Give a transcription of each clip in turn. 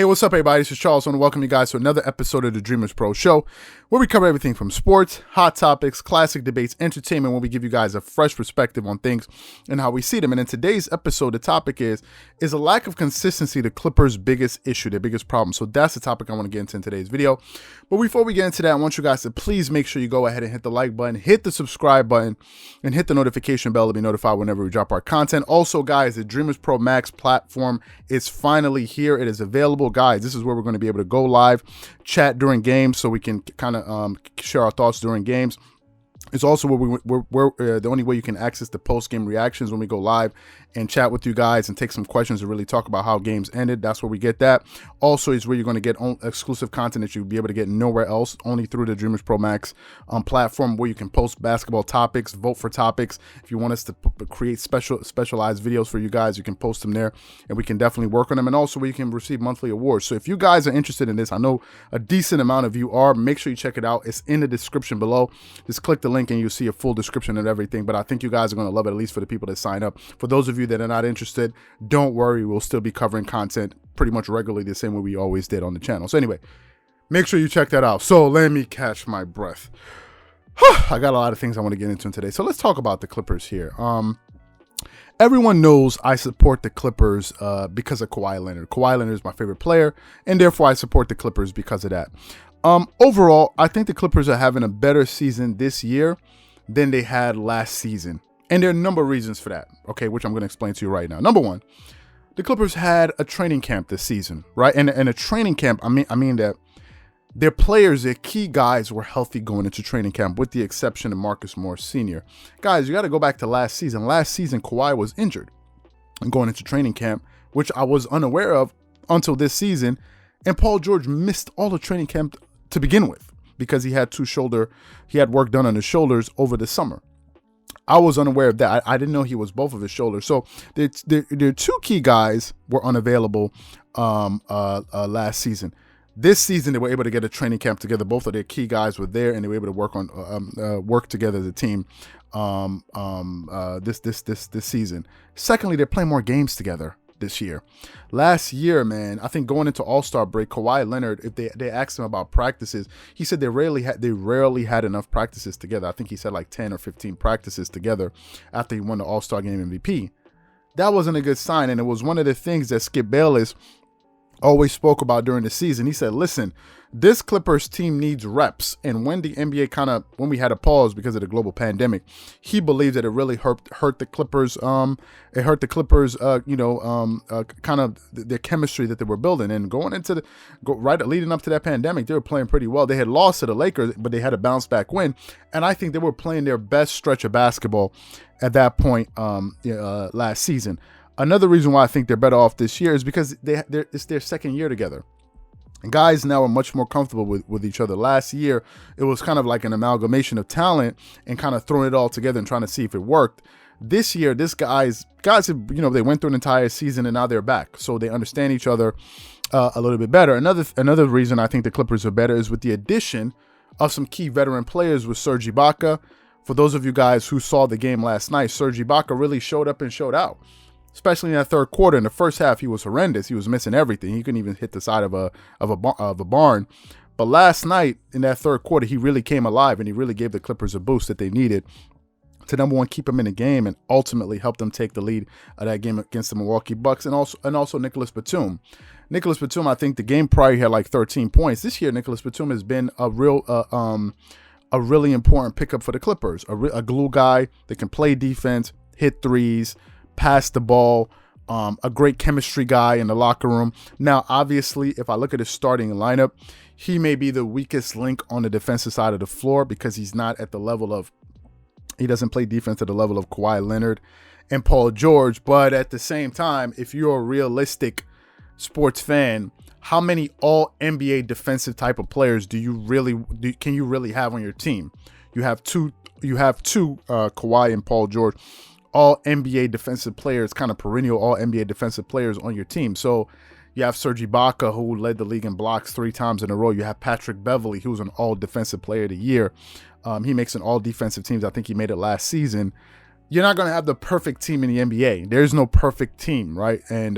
Hey, what's up, everybody? This is Charles. I want to welcome you guys to another episode of the Dreamers Pro Show, where we cover everything from sports, hot topics, classic debates, entertainment, where we give you guys a fresh perspective on things and how we see them. And in today's episode, the topic is a lack of consistency the Clippers' biggest issue, their biggest problem? So that's the topic I want to get into in today's video. But before we get into that, I want you guys to please make sure you go ahead and hit the like button, hit the subscribe button, and hit the notification bell to be notified whenever we drop our content. Also, guys, the Dreamers Pro Max platform is finally here. It is available. Guys, this is where we're going to be able to go live, chat during games, so we can kind of share our thoughts during games. It's also where the only way you can access the post-game reactions when we go live and chat with you guys and take some questions and really talk about how games ended. That's where we get that. Also, is where you're going to get exclusive content that you'll be able to get nowhere else, only through the Dreamers Pro Max platform, where you can post basketball topics, vote for topics. If you want us to create specialized videos for you guys, you can post them there, and we can definitely work on them. And also, where you can receive monthly awards. So if you guys are interested in this, I know a decent amount of you are. Make sure you check it out. It's in the description below. Just click the link and you'll see a full description and everything. But I think you guys are going to love it, at least for the people that sign up. For those of you that are not interested, don't worry, we'll still be covering content pretty much regularly the same way we always did on the channel. So anyway, make sure you check that out. So let me catch my breath. I got a lot of things I want to get into today. So let's talk about the Clippers here. Everyone knows I support the Clippers because of Kawhi Leonard. Kawhi Leonard is my favorite player, and therefore I support the Clippers because of that. Overall, I think the Clippers are having a better season this year than they had last season. And there are a number of reasons for that, okay, which I'm going to explain to you right now. Number one, the Clippers had a training camp this season, right? And a training camp, I mean that their players, their key guys were healthy going into training camp, with the exception of Marcus Morris Sr. Guys, you got to go back to last season. Last season, Kawhi was injured and going into training camp, which I was unaware of until this season. And Paul George missed all the training camp to begin with because he had work done on his shoulders over the summer. I was unaware of that. I didn't know he was both of his shoulders. So their two key guys were unavailable last season. This season, they were able to get a training camp together. Both of their key guys were there, and they were able to work together as a team this season. Secondly, they're playing more games together this year. Last year, man, I think going into All-Star break, Kawhi Leonard, if they asked him about practices, he said they rarely had enough practices together. I think he said like 10 or 15 practices together after he won the All-Star game MVP. That wasn't a good sign, and it was one of the things that Skip Bayless always spoke about during the season. He said, listen, this Clippers team needs reps. And when the NBA when we had a pause because of the global pandemic, he believes that it really hurt the Clippers. It hurt the Clippers, kind of their chemistry that they were building. And leading up to that pandemic, they were playing pretty well. They had lost to the Lakers, but they had a bounce back win. And I think they were playing their best stretch of basketball at that point last season. Another reason why I think they're better off this year is because it's their second year together. And guys now are much more comfortable with each other. Last year, it was kind of like an amalgamation of talent and kind of throwing it all together and trying to see if it worked. This year, guys, they went through an entire season and now they're back. So they understand each other a little bit better. Another reason I think the Clippers are better is with the addition of some key veteran players with Serge Ibaka. For those of you guys who saw the game last night, Serge Ibaka really showed up and showed out. Especially in that third quarter. In the first half, he was horrendous. He was missing everything. He couldn't even hit the side of a barn. But last night, in that third quarter, he really came alive, and he really gave the Clippers a boost that they needed to, number one, keep them in the game and ultimately help them take the lead of that game against the Milwaukee Bucks, and also Nicholas Batum. Nicholas Batum, I think the game prior, he had like 13 points. This year, Nicholas Batum has been a really important pickup for the Clippers. A glue guy that can play defense, hit threes, pass the ball, a great chemistry guy in the locker room. Now, obviously, if I look at his starting lineup, he may be the weakest link on the defensive side of the floor because he doesn't play defense at the level of Kawhi Leonard and Paul George. But at the same time, if you're a realistic sports fan, how many all NBA defensive type of players can you really have on your team? You have two, Kawhi and Paul George, all NBA defensive players, kind of perennial all NBA defensive players on your team. So you have Serge Ibaka, who led the league in blocks 3 times in a row. You have Patrick Beverley, who's an all defensive player of the year. He makes an all defensive teams. I think he made it last season. You're not going to have the perfect team in the NBA. There's no perfect team, right? And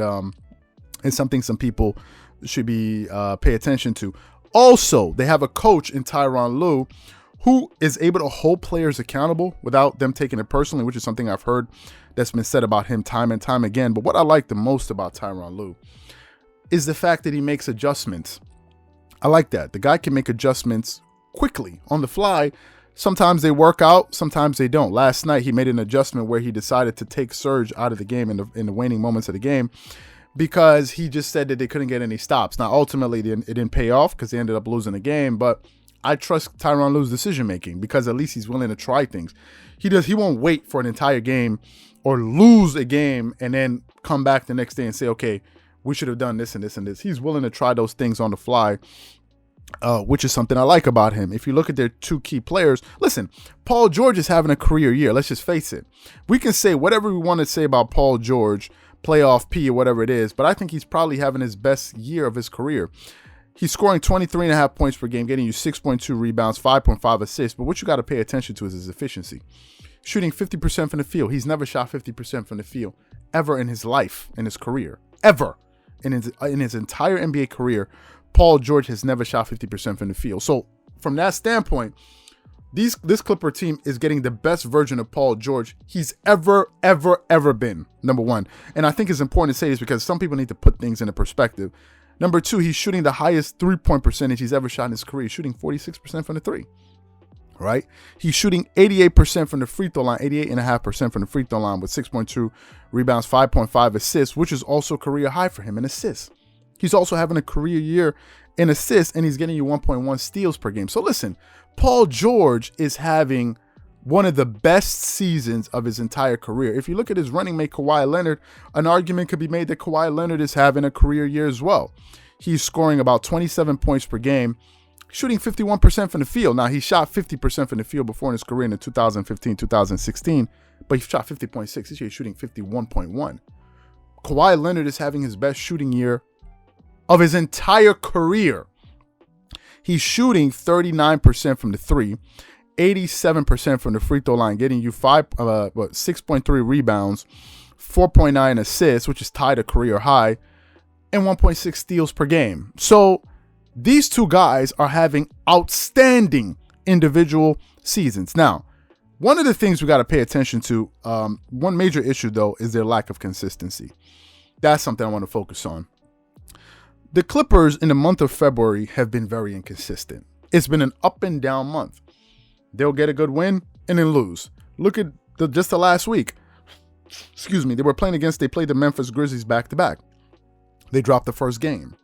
it's something some people pay attention to. Also, they have a coach in Tyronn Lue who is able to hold players accountable without them taking it personally, which is something I've heard that's been said about him time and time again. But what I like the most about Tyronn Lue is the fact that he makes adjustments. I like that. The guy can make adjustments quickly on the fly. Sometimes they work out, sometimes they don't. Last night, he made an adjustment where he decided to take Serge out of the game in the waning moments of the game because he just said that they couldn't get any stops. Now, ultimately, it didn't pay off because they ended up losing the game, but I trust Tyronn Lue's decision-making because at least he's willing to try things. He won't wait for an entire game or lose a game and then come back the next day and say, okay, we should have done this and this and this. He's willing to try those things on the fly, which is something I like about him. If you look at their two key players, listen, Paul George is having a career year. Let's just face it. We can say whatever we want to say about Paul George, playoff P or whatever it is, but I think he's probably having his best year of his career. He's scoring 23.5 points per game, getting you 6.2 rebounds, 5.5 assists. But what you got to pay attention to is his efficiency. Shooting 50% from the field. He's never shot 50% from the field ever in his life, in his career. Ever. In his entire NBA career, Paul George has never shot 50% from the field. So from that standpoint, this Clipper team is getting the best version of Paul George he's ever been, number one. And I think it's important to say this because some people need to put things into perspective. Number two, he's shooting the highest three-point percentage he's ever shot in his career. He's shooting 46% from the three, right? He's shooting 88% from the free throw line, 88.5% from the free throw line with 6.2 rebounds, 5.5 assists, which is also career high for him in assists. He's also having a career year in assists, and he's getting you 1.1 steals per game. So listen, Paul George is having one of the best seasons of his entire career. If you look at his running mate, Kawhi Leonard, an argument could be made that Kawhi Leonard is having a career year as well. He's scoring about 27 points per game, shooting 51% from the field. Now, he shot 50% from the field before in his career in 2015, 2016, but he shot 50.6. This year he's shooting 51.1. Kawhi Leonard is having his best shooting year of his entire career. He's shooting 39% from the three, 87% from the free throw line, getting you 6.3 rebounds, 4.9 assists, which is tied a career high, and 1.6 steals per game. So these two guys are having outstanding individual seasons. Now, one of the things we got to pay attention to, one major issue though, is their lack of consistency. That's something I want to focus on. The Clippers in the month of February have been very inconsistent. It's been an up and down month. They'll get a good win and then lose. Look at just the last week. They played the Memphis Grizzlies back to back. They dropped the first game.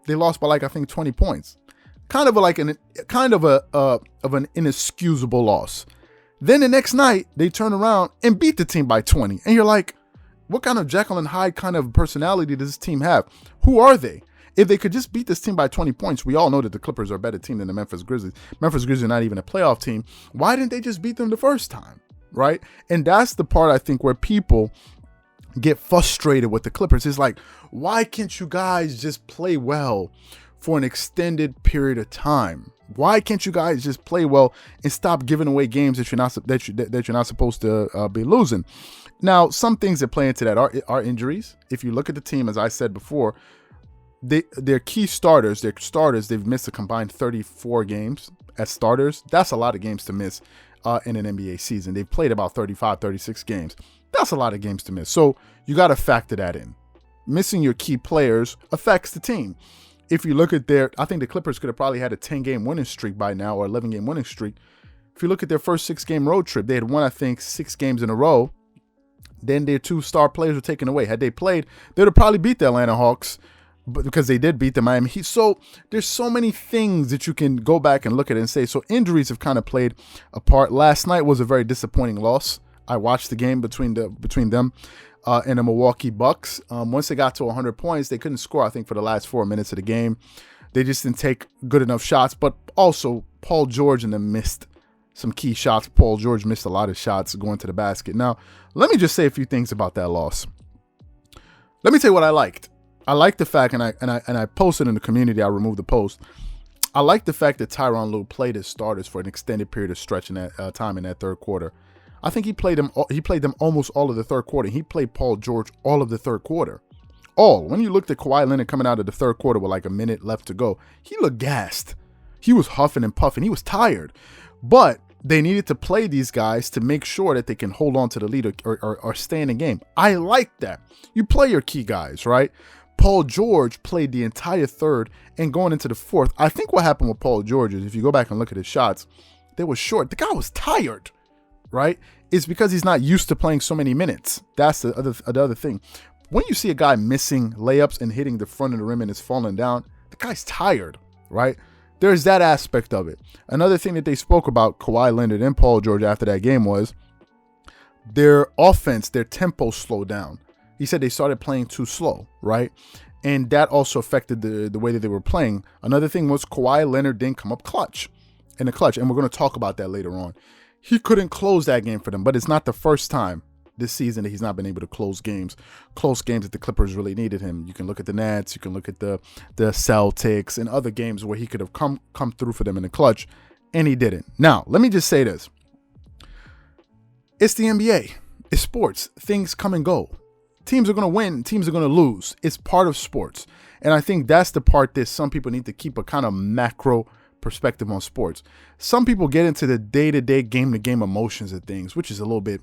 They lost by I think 20 points. Kind of an inexcusable loss. Then the next night they turn around and beat the team by 20. And you're like, what kind of Jekyll and Hyde kind of personality does this team have? Who are they? If they could just beat this team by 20 points, we all know that the Clippers are a better team than the Memphis Grizzlies. Memphis Grizzlies are not even a playoff team. Why didn't they just beat them the first time, right? And that's the part I think where people get frustrated with the Clippers. It's like, why can't you guys just play well for an extended period of time? Why can't you guys just play well and stop giving away games that you're not supposed to be losing? Now, some things that play into that are injuries. If you look at the team, as I said before, their key starters, they've missed a combined 34 games as starters. That's a lot of games to miss in an NBA season. They've played about 35, 36 games. That's a lot of games to miss. So you got to factor that in. Missing your key players affects the team. If you look at I think the Clippers could have probably had a 10-game winning streak by now or 11-game winning streak. If you look at their first 6-game road trip, they had won, I think, 6 games in a row. Then their 2 star players were taken away. Had they played, they would have probably beat the Atlanta Hawks, but because they did beat the Miami Heat. So there's so many things that you can go back and look at and say. So injuries have kind of played a part. Last night was a very disappointing loss. I watched the game between them and the Milwaukee Bucks. Once they got to 100 points, they couldn't score, I think, for the last 4 minutes of the game. They just didn't take good enough shots. But also, Paul George and them missed some key shots. Paul George missed a lot of shots going to the basket. Now, let me just say a few things about that loss. Let me tell you what I liked. I like the fact, and I posted in the community, I removed the post. I like the fact that Tyronn Lue played his starters for an extended period of stretch in that time in that third quarter. I think he played them almost all of the third quarter. He played Paul George all of the third quarter. all. When you looked at Kawhi Leonard coming out of the third quarter with like a minute left to go, he looked gassed. He was huffing and puffing. He was tired. But they needed to play these guys to make sure that they can hold on to the lead or stay in the game. I like that. You play your key guys, right? Paul George played the entire third and going into the fourth. I think what happened with Paul George is if you go back and look at his shots, they were short. The guy was tired, right? It's because he's not used to playing so many minutes. That's the other thing. When you see a guy missing layups and hitting the front of the rim and it's falling down, the guy's tired, right? There's that aspect of it. Another thing that they spoke about, Kawhi Leonard and Paul George after that game, was their offense, their tempo slowed down. He said they started playing too slow, right? And that also affected the way that they were playing. Another thing was Kawhi Leonard didn't come up in the clutch, and we're going to talk about that later on. He couldn't close that game for them, but it's not the first time this season that he's not been able to close games that the Clippers really needed him. You can look at the Nets, you can look at the Celtics and other games where he could have come through for them in the clutch, and he didn't. Now, let me just say this. It's the NBA. It's sports. Things come and go. Teams are going to win. Teams are going to lose. It's part of sports. And I think that's the part that some people need to keep a kind of macro perspective on sports. Some people get into the day-to-day, game-to-game emotions of things, which is a little bit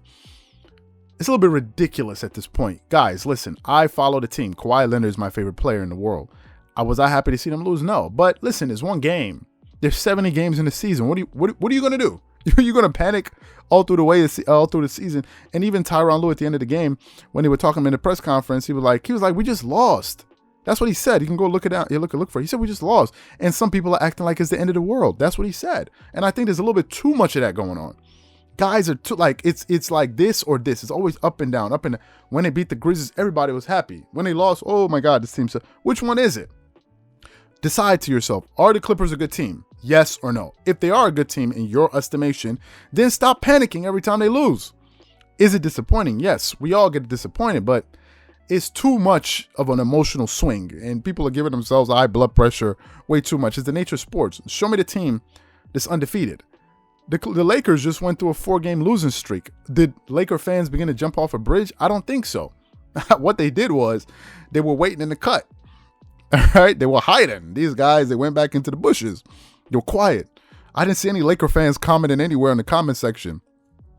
ridiculous at this point. Guys, listen, I follow the team. Kawhi Leonard is my favorite player in the world. Was I happy to see them lose? No. But listen, it's one game. There's 70 games in the season. What are you going to do? You're going to panic all through the season. And even Tyronn Lue at the end of the game, when they were talking in the press conference, he was like, we just lost. That's what he said. You can go look it out. You look for it. He said, we just lost. And some people are acting like it's the end of the world. That's what he said. And I think there's a little bit too much of that going on. Guys are too, like, it's like this or this. It's always up and down, up and down. When they beat the Grizzlies, everybody was happy. When they lost, oh my God, this team. Which one is it? Decide to yourself. Are the Clippers a good team? Yes or no? If they are a good team in your estimation, then stop panicking every time they lose. Is it disappointing? Yes, we all get disappointed, but it's too much of an emotional swing, and people are giving themselves high blood pressure way too much. It's the nature of sports. Show me the team that's undefeated. The Lakers just went through a 4-game losing streak. Did Laker fans begin to jump off a bridge? I don't think so. What they did was they were waiting in the cut. All right, they were hiding. These guys, they went back into the bushes. They were quiet. I didn't see any Laker fans commenting anywhere in the comment section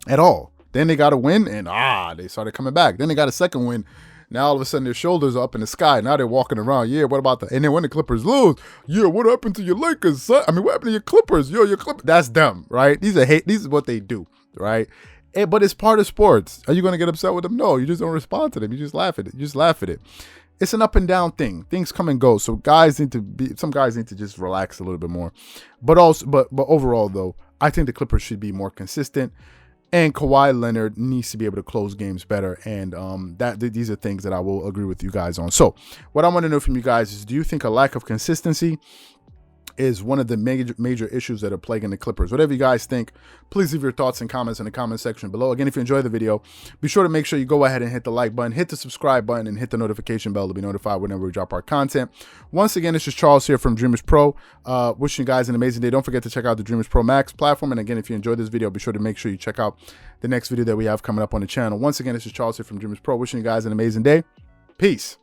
at all. Then they got a win, and they started coming back. Then they got a second win. Now all of a sudden their shoulders are up in the sky. Now they're walking around. Yeah, what about that? And then when the Clippers lose, yeah, what happened to your Lakers, son? I mean, what happened to your Clippers? Yo, your Clippers. That's them, right? These is what they do, right? But it's part of sports. Are you going to get upset with them? No, you just don't respond to them. You just laugh at it. It's an up and down thing. Things come and go. So some guys need to just relax a little bit more. But overall though, I think the Clippers should be more consistent. And Kawhi Leonard needs to be able to close games better. And these are things that I will agree with you guys on. So what I want to know from you guys is, do you think a lack of consistency is one of the major issues that are plaguing the Clippers? Whatever you guys think, please leave your thoughts and comments in the comment section below. Again, if you enjoyed the video, be sure to make sure you go ahead and hit the like button, hit the subscribe button, and hit the notification bell to be notified whenever we drop our content. Once again, this is Charles here from Dreamers Pro. Wishing you guys an amazing day. Don't forget to check out the Dreamers Pro Max platform. And again, if you enjoyed this video, be sure to make sure you check out the next video that we have coming up on the channel. Once again, this is Charles here from Dreamers Pro. Wishing you guys an amazing day. Peace.